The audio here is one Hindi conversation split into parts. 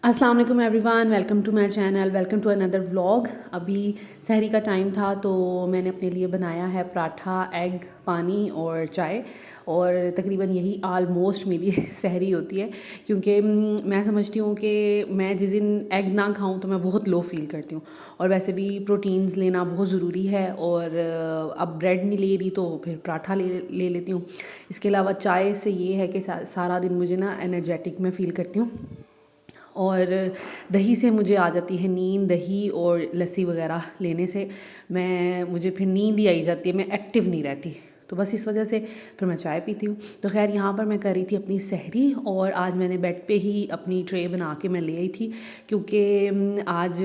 अस्सलाम वालेकुम everyone, welcome to my channel, welcome to another vlog. अभी सहरी का टाइम था तो मैंने अपने लिए बनाया है पराठा, एग, पानी और चाय। और तकरीबन यही आलमोस्ट मेरी सहरी होती है, क्योंकि मैं समझती हूँ कि मैं जिस दिन एग ना खाऊँ तो मैं बहुत लो फील करती हूँ। और वैसे भी प्रोटीन्स लेना बहुत ज़रूरी है, और अब ब्रेड नहीं ले रही तो फिर पराठा ले लेती हूँ। इसके अलावा चाय से ये है कि सारा दिन मुझे ना एनर्जेटिक मैं फ़ील करती हूँ। और दही से मुझे आ जाती है नींद। दही और लस्सी वगैरह लेने से मुझे फिर नींद ही आई जाती है, मैं एक्टिव नहीं रहती। तो बस इस वजह से फिर मैं चाय पीती हूँ। तो खैर यहाँ पर मैं कर रही थी अपनी सहरी, और आज मैंने बेड पे ही अपनी ट्रे बना के मैं ले आई थी, क्योंकि आज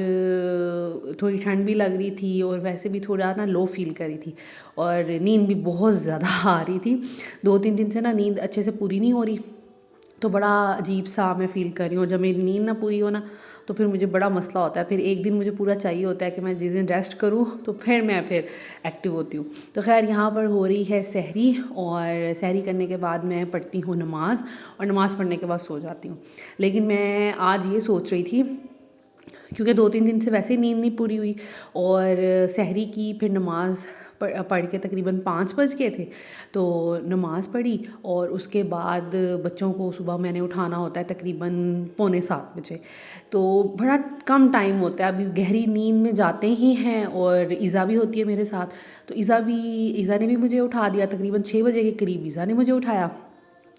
थोड़ी ठंड भी लग रही थी और वैसे भी थोड़ा ना लो फील कर रही थी, और नींद भी बहुत ज़्यादा आ रही थी। 2-3 दिन से ना नींद अच्छे से पूरी नहीं हो रही, तो बड़ा अजीब सा मैं फ़ील कर रही हूँ। जब मेरी नींद ना पूरी हो ना, तो फिर मुझे बड़ा मसला होता है। फिर एक दिन मुझे पूरा चाहिए होता है कि मैं जिस दिन रेस्ट करूँ तो फिर एक्टिव होती हूँ। तो खैर यहाँ पर हो रही है सहरी, और सहरी करने के बाद मैं पढ़ती हूँ नमाज़, और नमाज़ पढ़ने के बाद सो जाती हूँ। लेकिन मैं आज ये सोच रही थी, क्योंकि 2-3 दिन से वैसे ही नींद नहीं पूरी हुई, और सहरी की फिर नमाज़ पढ़ के तकरीबन 5 बज गए थे। तो नमाज़ पढ़ी, और उसके बाद बच्चों को सुबह मैंने उठाना होता है तकरीबन पौने 7 बजे। तो बड़ा कम टाइम होता है, अभी गहरी नींद में जाते ही हैं, और ईज़ा भी होती है मेरे साथ। तो ईज़ा ने भी मुझे उठा दिया तकरीबन 6 बजे के करीब। ईज़ा ने मुझे उठाया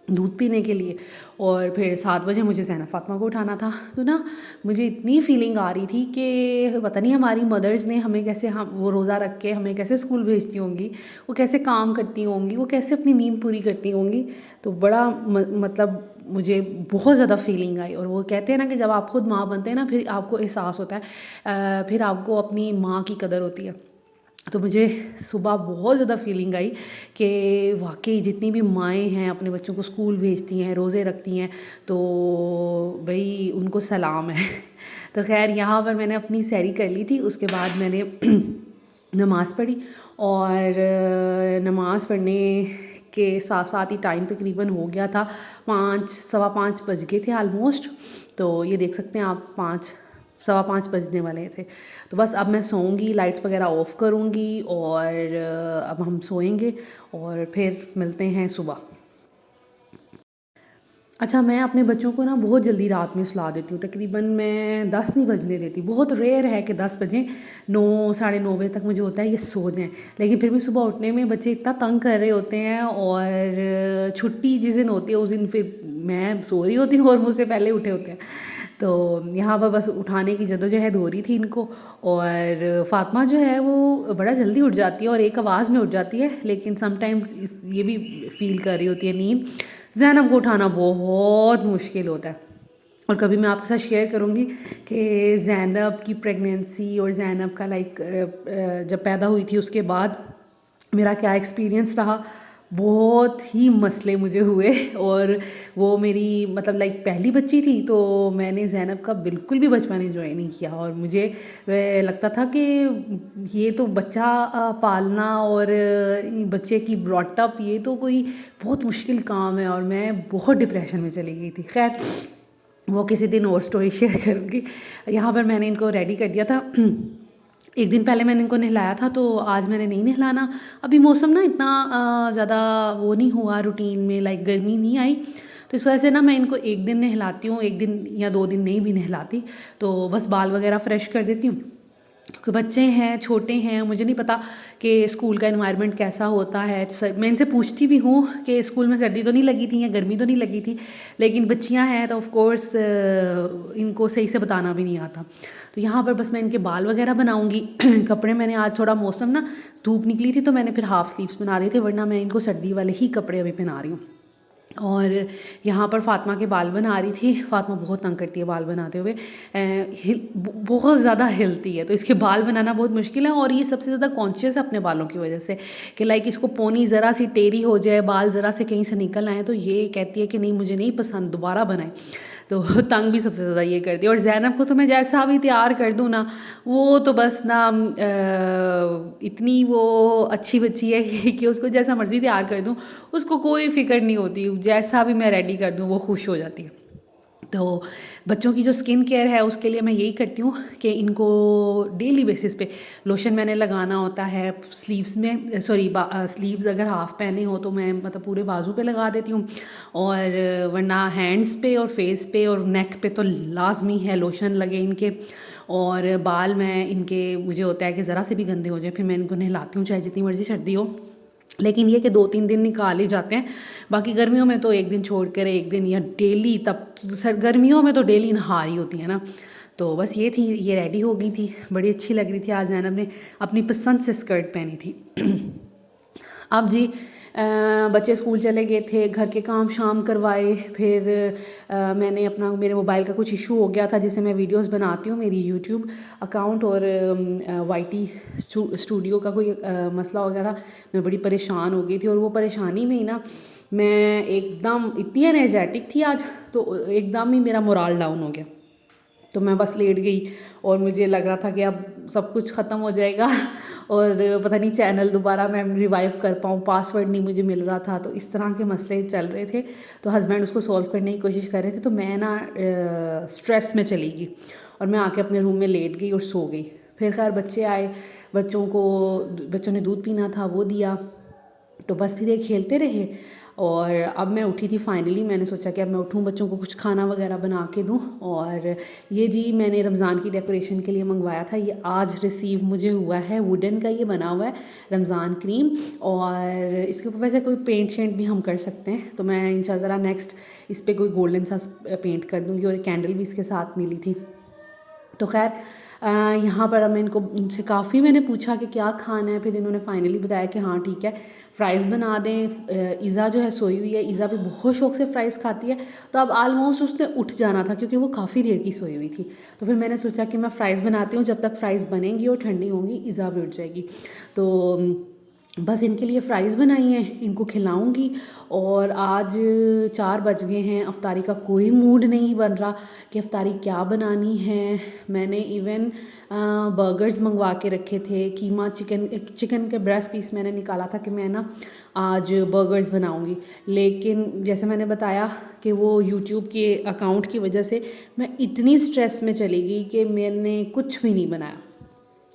दूध पीने के लिए, और फिर 7 बजे मुझे ज़ैनब फ़ातिमा को उठाना था। तो ना मुझे इतनी फ़ीलिंग आ रही थी कि पता नहीं हमारी मदर्स ने हमें कैसे, हम वो रोज़ा रख के हमें कैसे स्कूल भेजती होंगी, वो कैसे काम करती होंगी, वो कैसे अपनी नींद पूरी करती होंगी। तो बड़ा मतलब मुझे बहुत ज़्यादा फ़ीलिंग आई। और वो कहते हैं ना कि जब आप खुद माँ बनते हैं ना, फिर आपको एहसास होता है, फिर आपको अपनी माँ की कदर होती है। तो मुझे सुबह बहुत ज़्यादा फ़ीलिंग आई कि वाक़ई जितनी भी माएँ हैं अपने बच्चों को स्कूल भेजती हैं, रोज़े रखती हैं, तो भई उनको सलाम है। तो ख़ैर यहाँ पर मैंने अपनी सहरी कर ली थी। उसके बाद मैंने नमाज़ पढ़ी, और नमाज़ पढ़ने के साथ साथ ही टाइम तकरीबन हो गया था 5, सवा 5 बज गए थे आलमोस्ट। तो ये देख सकते हैं आप, 5, सवा 5 बजने वाले थे। तो बस अब मैं सोऊंगी, लाइट्स वगैरह ऑफ़ करूँगी, और अब हम सोएंगे, और फिर मिलते हैं सुबह। अच्छा, मैं अपने बच्चों को ना बहुत जल्दी रात में सुला देती हूँ, तकरीबन मैं 10 नहीं बजने देती। बहुत रेयर है कि 10 बजें, 9, साढ़े 9 बजे तक मुझे होता है ये सो जाएँ। लेकिन फिर भी सुबह उठने में बच्चे इतना तंग कर रहे होते हैं, और छुट्टी जिस दिन होती है उस दिन फिर मैं सो रही होती हूँ और मुझसे पहले उठे होते हैं। तो यहाँ पर बस उठाने की जद्दोजहद हो रही थी इनको। और फ़ातिमा जो है वो बड़ा जल्दी उठ जाती है और एक आवाज़ में उठ जाती है, लेकिन समटाइम्स ये भी फ़ील कर रही होती है नींद। ज़ैनब को उठाना बहुत मुश्किल होता है। और कभी मैं आपके साथ शेयर करूँगी कि ज़ैनब की प्रेगनेंसी और ज़ैनब का जब पैदा हुई थी उसके बाद मेरा क्या एक्सपीरियंस रहा। बहुत ही मसले मुझे हुए, और वो मेरी मतलब पहली बच्ची थी, तो मैंने ज़ैनब का बिल्कुल भी बचपन एंजॉय नहीं किया। और मुझे लगता था कि ये तो बच्चा पालना और बच्चे की ब्रॉटअप, ये तो कोई बहुत मुश्किल काम है, और मैं बहुत डिप्रेशन में चली गई थी। खैर वो किसी दिन और स्टोरी शेयर करूँगी। यहाँ पर मैंने इनको रेडी कर दिया था। एक दिन पहले मैंने इनको नहलाया था, तो आज मैंने नहीं नहलाना। अभी मौसम ना इतना ज़्यादा वो नहीं हुआ रूटीन में, गर्मी नहीं आई, तो इस वजह से ना मैं इनको एक दिन नहलाती हूँ, एक दिन या 2 दिन नहीं भी नहलाती। तो बस बाल वगैरह फ्रेश कर देती हूँ, क्योंकि बच्चे हैं, छोटे हैं, मुझे नहीं पता कि स्कूल का एनवायरनमेंट कैसा होता है। मैं इनसे पूछती भी हूँ कि स्कूल में सर्दी तो नहीं लगी थी या गर्मी तो नहीं लगी थी, लेकिन बच्चियाँ हैं तो ऑफ कोर्स इनको सही से बताना भी नहीं आता। तो यहाँ पर बस मैं इनके बाल वगैरह बनाऊँगी। कपड़े मैंने आज थोड़ा मौसम ना धूप निकली थी, तो मैंने फिर हाफ़ स्लीव्स बना रही थी, वरना मैं इनको सर्दी वाले ही कपड़े अभी पहना रही हूँ। और यहाँ पर फ़ातिमा के बाल बना रही थी। फ़ातिमा बहुत तंग करती है बाल बनाते हुए, बहुत ज़्यादा हिलती है, तो इसके बाल बनाना बहुत मुश्किल है। और ये सबसे ज़्यादा कॉन्शियस है अपने बालों की वजह से, कि इसको पोनी ज़रा सी टेढ़ी हो जाए, बाल ज़रा से कहीं से निकल आए, तो ये कहती है कि नहीं मुझे नहीं पसंद, दोबारा बनाए। तो तंग भी सबसे ज़्यादा ये करती है। और ज़ैनब को तो मैं जैसा भी तैयार कर दूँ ना, वो तो बस ना इतनी वो अच्छी बच्ची है कि उसको जैसा मर्ज़ी तैयार कर दूँ, उसको कोई फ़िक्र नहीं होती, जैसा भी मैं रेडी कर दूँ वो खुश हो जाती है। तो बच्चों की जो स्किन केयर है उसके लिए मैं यही करती हूँ कि इनको डेली बेसिस पे लोशन मैंने लगाना होता है स्लीव्स में, सॉरी स्लीव्स अगर हाफ़ पहने हो तो मैं मतलब पूरे बाजू पे लगा देती हूँ, और वरना हैंड्स पे और फेस पे और नेक पे तो लाजमी है लोशन लगे इनके। और बाल मैं इनके, मुझे होता है कि ज़रा से भी गंदे हो जाए फिर मैं इनको नहलाती हूँ, चाहे जितनी मर्ज़ी सर्दी हो, लेकिन ये कि 2-3 दिन निकाल ही जाते हैं। बाकी गर्मियों में तो एक दिन छोड़ कर एक दिन या डेली, तब सर गर्मियों में तो डेली नहा रही होती है ना। तो बस ये थी, ये रेडी हो गई थी, बड़ी अच्छी लग रही थी। आज ज़ैनब ने अपनी पसंद से स्कर्ट पहनी थी। अब जी बच्चे स्कूल चले गए थे, घर के काम शाम करवाए, फिर मैंने अपना, मेरे मोबाइल का कुछ इशू हो गया था जिससे मैं वीडियोस बनाती हूँ, मेरी यूट्यूब अकाउंट और वाईटी स्टूडियो का कोई मसला हो गया था। मैं बड़ी परेशान हो गई थी और वो परेशानी में ही ना मैं एकदम इतनी एनर्जेटिक थी आज, तो एकदम ही मेरा मोराल डाउन हो गया। तो मैं बस लेट गई और मुझे लग रहा था कि अब सब कुछ ख़त्म हो जाएगा और पता नहीं चैनल दोबारा मैं रिवाइव कर पाऊँ, पासवर्ड नहीं मुझे मिल रहा था, तो इस तरह के मसले चल रहे थे। तो हस्बैंड उसको सॉल्व करने की कोशिश कर रहे थे, तो मैं ना स्ट्रेस में चली गई और मैं आके अपने रूम में लेट गई और सो गई। फिर खैर बच्चे आए, बच्चों ने दूध पीना था वो दिया, तो बस फिर ये खेलते रहे। और अब मैं उठी थी फाइनली, मैंने सोचा कि अब मैं उठूँ, बच्चों को कुछ खाना वगैरह बना के दूँ। और ये जी मैंने रमज़ान की डेकोरेशन के लिए मंगवाया था, ये आज रिसीव मुझे हुआ है। वुडन का ये बना हुआ है रमज़ान क्रीम, और इसके ऊपर वैसे कोई पेंट शेंट भी हम कर सकते हैं, तो मैं इंशाल्लाह नेक्स्ट इस पर कोई गोल्डन सा पेंट कर दूँगी। और कैंडल भी इसके साथ मिली थी। तो खैर यहाँ पर मैं इनसे काफ़ी मैंने पूछा कि क्या खाना है, फिर इन्होंने फाइनली बताया कि हाँ ठीक है फ़्राइज़ बना दें। ईज़ा जो है सोई हुई है, ईज़ा भी बहुत शौक़ से फ़्राइज़ खाती है, तो अब आलमोस्ट उसने उठ जाना था क्योंकि वो काफ़ी देर की सोई हुई थी। तो फिर मैंने सोचा कि मैं फ़्राइज़ बनाती हूँ, जब तक फ़्राइज़ बनेंगी और ठंडी होंगी ईज़ा भी उठ जाएगी। तो बस इनके लिए फ़्राइज़ बनाई हैं, इनको खिलाऊंगी। और आज 4 बज गए हैं, अफ्तारी का कोई मूड नहीं बन रहा कि अफ्तारी क्या बनानी है। मैंने इवन बर्गर्स मंगवा के रखे थे, कीमा चिकन के ब्रेस्ट पीस मैंने निकाला था कि मैं ना आज बर्गर्स बनाऊंगी, लेकिन जैसे मैंने बताया कि वो यूट्यूब के अकाउंट की वजह से मैं इतनी स्ट्रेस में चली गई कि मैंने कुछ भी नहीं बनाया।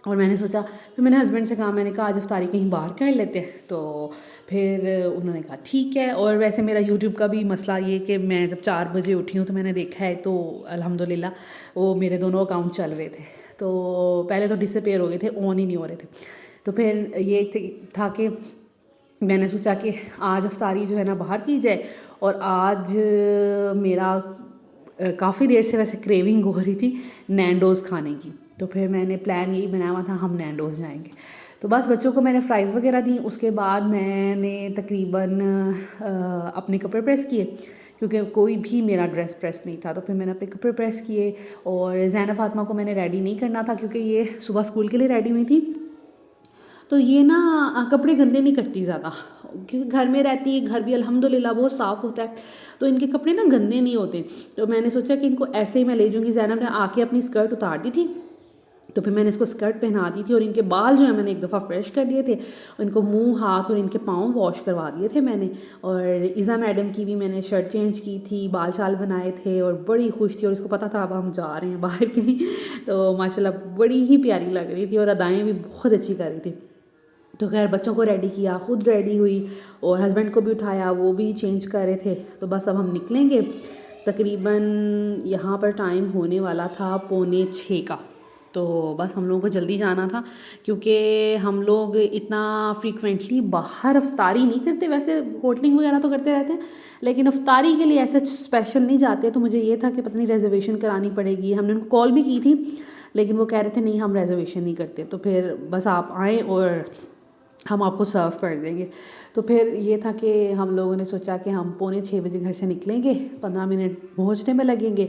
और मैंने सोचा, फिर मैंने हस्बैंड से कहा, मैंने कहा आज अफ्तारी कहीं बाहर कर लेते हैं, तो फिर उन्होंने कहा ठीक है। और वैसे मेरा यूट्यूब का भी मसला ये कि मैं जब 4 बजे उठी हूँ तो मैंने देखा है तो अल्हम्दुलिल्लाह वो मेरे दोनों अकाउंट चल रहे थे। तो पहले तो डिसअपेयर हो गए थे, ऑन ही नहीं हो रहे थे। तो फिर ये था कि मैंने सोचा कि आज अफ्तारी जो है ना बाहर की जाए। और आज मेरा काफ़ी देर से वैसे क्रेविंग हो रही थी नैंडोज़ खाने की, तो फिर मैंने प्लान यही बनाया हुआ था हम नैंडोज़ जाएंगे। तो बस बच्चों को मैंने फ़्राइज़ वगैरह दी, उसके बाद मैंने तकरीबन अपने कपड़े प्रेस किए क्योंकि कोई भी मेरा ड्रेस प्रेस नहीं था। तो फिर मैंने अपने कपड़े प्रेस किए और ज़ैनब फातिमा को मैंने रेडी नहीं करना था क्योंकि ये सुबह स्कूल के लिए रेडी हुई थी। तो ये ना कपड़े गंदे नहीं करती ज़्यादा क्योंकि घर में रहती है, घर भी अल्हम्दुलिल्लाह बहुत साफ़ होता है, तो इनके कपड़े ना गंदे नहीं होते। तो मैंने सोचा कि इनको ऐसे ही मैं ले जाऊँगी। ज़ैनब ने आके अपनी स्कर्ट उतार दी थी, तो फिर मैंने इसको स्कर्ट पहना दी थी और इनके बाल जो है मैंने एक दफ़ा फ्रेश कर दिए थे, इनको मुंह हाथ और इनके पाँव वॉश करवा दिए थे मैंने। और ईज़ा मैडम की भी मैंने शर्ट चेंज की थी, बाल शाल बनाए थे और बड़ी खुश थी और इसको पता था अब हम जा रहे हैं बाहर कहीं। तो माशाल्लाह बड़ी ही प्यारी लग रही थी और अदाएँ भी बहुत अच्छी कर रही थी। तो खैर बच्चों को रेडी किया, ख़ुद रेडी हुई और हस्बैंड को भी उठाया, वो भी चेंज कर रहे थे। तो बस अब हम निकलेंगे। तकरीबन यहाँ पर टाइम होने वाला था 5:45 का, तो बस हम लोगों को जल्दी जाना था क्योंकि हम लोग इतना फ्रीक्वेंटली बाहर अफ्तारी नहीं करते। वैसे होटलिंग वगैरह तो करते रहते हैं, लेकिन अफ्तारी के लिए ऐसे स्पेशल नहीं जाते। तो मुझे ये था कि पता नहीं रिजर्वेशन करानी पड़ेगी। हमने उनको कॉल भी की थी, लेकिन वो कह रहे थे नहीं हम रिजर्वेशन नहीं करते। तो फिर बस आप आएँ और हम आपको सर्व कर देंगे। तो फिर ये था कि हम लोगों ने सोचा कि हम 5:45 बजे घर से निकलेंगे, 15 मिनट पहुंचने में लगेंगे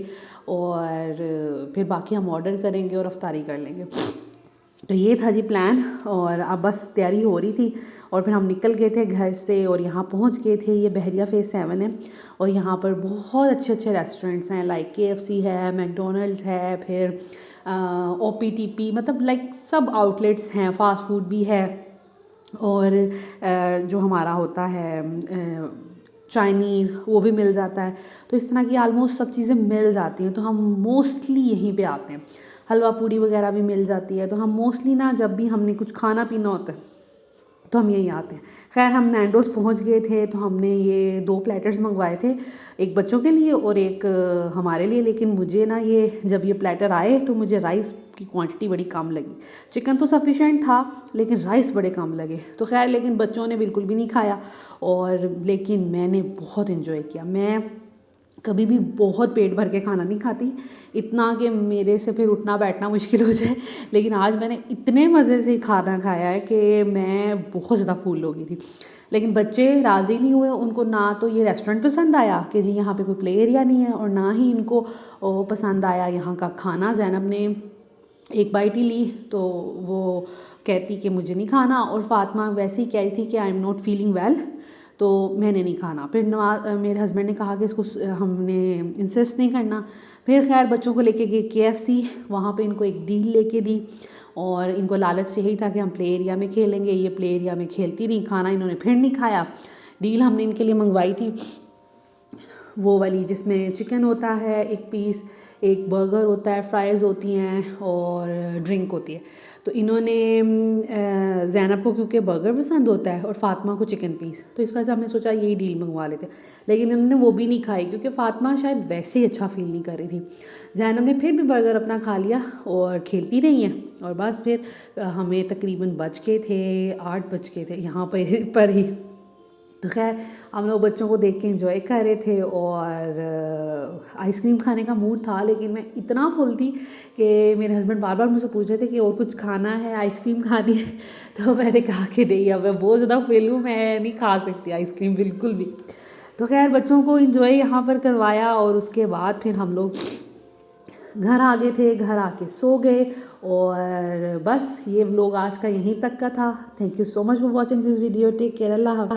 और फिर बाकी हम ऑर्डर करेंगे और अफ्तारी कर लेंगे। तो ये था जी प्लान और अब बस तैयारी हो रही थी और फिर हम निकल गए थे घर से और यहाँ पहुँच गए थे। ये बहरिया फेज़ 7 है और यहाँ पर बहुत अच्छे अच्छे रेस्टोरेंट्स हैं, लाइक KFC है, मैकडोनल्ड्स है, फिर OPTP, मतलब लाइक सब आउटलेट्स हैं, फ़ास्ट फूड भी है। और जो हमारा होता है चाइनीज़ वो भी मिल जाता है। तो इस तरह की आलमोस्ट सब चीज़ें मिल जाती हैं, तो हम मोस्टली यहीं पे आते हैं। हलवा पूड़ी वगैरह भी मिल जाती है, तो हम मोस्टली ना जब भी हमने कुछ खाना पीना होता है तो हम यहीं आते हैं। खैर हम नैंडोज़ पहुंच गए थे, तो हमने ये 2 प्लेटर्स मंगवाए थे, एक बच्चों के लिए और एक हमारे लिए। लेकिन मुझे ना ये जब ये प्लेटर आए तो मुझे राइस की क्वांटिटी बड़ी कम लगी। चिकन तो सफिशेंट था लेकिन राइस बड़े कम लगे। तो खैर लेकिन बच्चों ने बिल्कुल भी नहीं खाया, और लेकिन मैंने बहुत इन्जॉय किया। मैं कभी भी बहुत पेट भर के खाना नहीं खाती, इतना कि मेरे से फिर उठना बैठना मुश्किल हो जाए। लेकिन आज मैंने इतने मज़े से खाना खाया है कि मैं बहुत ज़्यादा फूल हो गई थी। लेकिन बच्चे राज़ी नहीं हुए, उनको ना तो ये रेस्टोरेंट पसंद आया कि जी यहाँ पे कोई प्ले एरिया नहीं है, और ना ही इनको पसंद आया यहाँ का खाना। ज़ैनब ने एक बाइट ही ली तो वो कहती कि मुझे नहीं खाना, और फ़ातिमा वैसे ही कह रही थी कि I am not feeling well, तो मैंने नहीं खाना। फिर मेरे हस्बैंड ने कहा कि इसको हमने इंसिस्ट नहीं करना। फिर खैर बच्चों को लेके गए KFC, वहाँ पे इनको एक डील लेके दी, और इनको लालच यही था कि हम प्ले एरिया में खेलेंगे। ये प्ले एरिया में खेलती रही, खाना इन्होंने फिर नहीं खाया। डील हमने इनके लिए मंगवाई थी वो वाली जिसमें चिकन होता है 1 पीस, एक बर्गर होता है, फ्राइज़ होती हैं और ड्रिंक होती है। तो इन्होंने ज़ैनब को क्योंकि बर्गर पसंद होता है और फ़ातिमा को चिकन पीस, तो इस वजह से हमने सोचा यही डील मंगवा लेते। लेकिन इन्होंने वो भी नहीं खाई क्योंकि फ़ातिमा शायद वैसे ही अच्छा फ़ील नहीं कर रही थी। ज़ैनब ने फिर भी बर्गर अपना खा लिया और खेलती रही हैं, और बस फिर हमें तकरीबन बज गए थे 8 बज गए थे यहाँ पर ही। तो खैर हम लोग बच्चों को देख के एंजॉय कर रहे थे, और आइसक्रीम खाने का मूड था, लेकिन मैं इतना फुल थी कि मेरे हस्बैंड बार बार मुझसे पूछ रहे थे कि और कुछ खाना है, आइसक्रीम खानी है। तो मैंने कहा कि नहीं, अब मैं बहुत ज़्यादा फेल हूँ, मैं नहीं खा सकती आइसक्रीम बिल्कुल भी। तो खैर बच्चों को एंजॉय यहाँ पर करवाया, और उसके बाद फिर हम लोग घर आ गए थे, घर आके सो गए। और बस ये व्लॉग आज का यहीं तक का था। Thank you so much for watching this video. Take care, अल्लाह हाफ़िज़।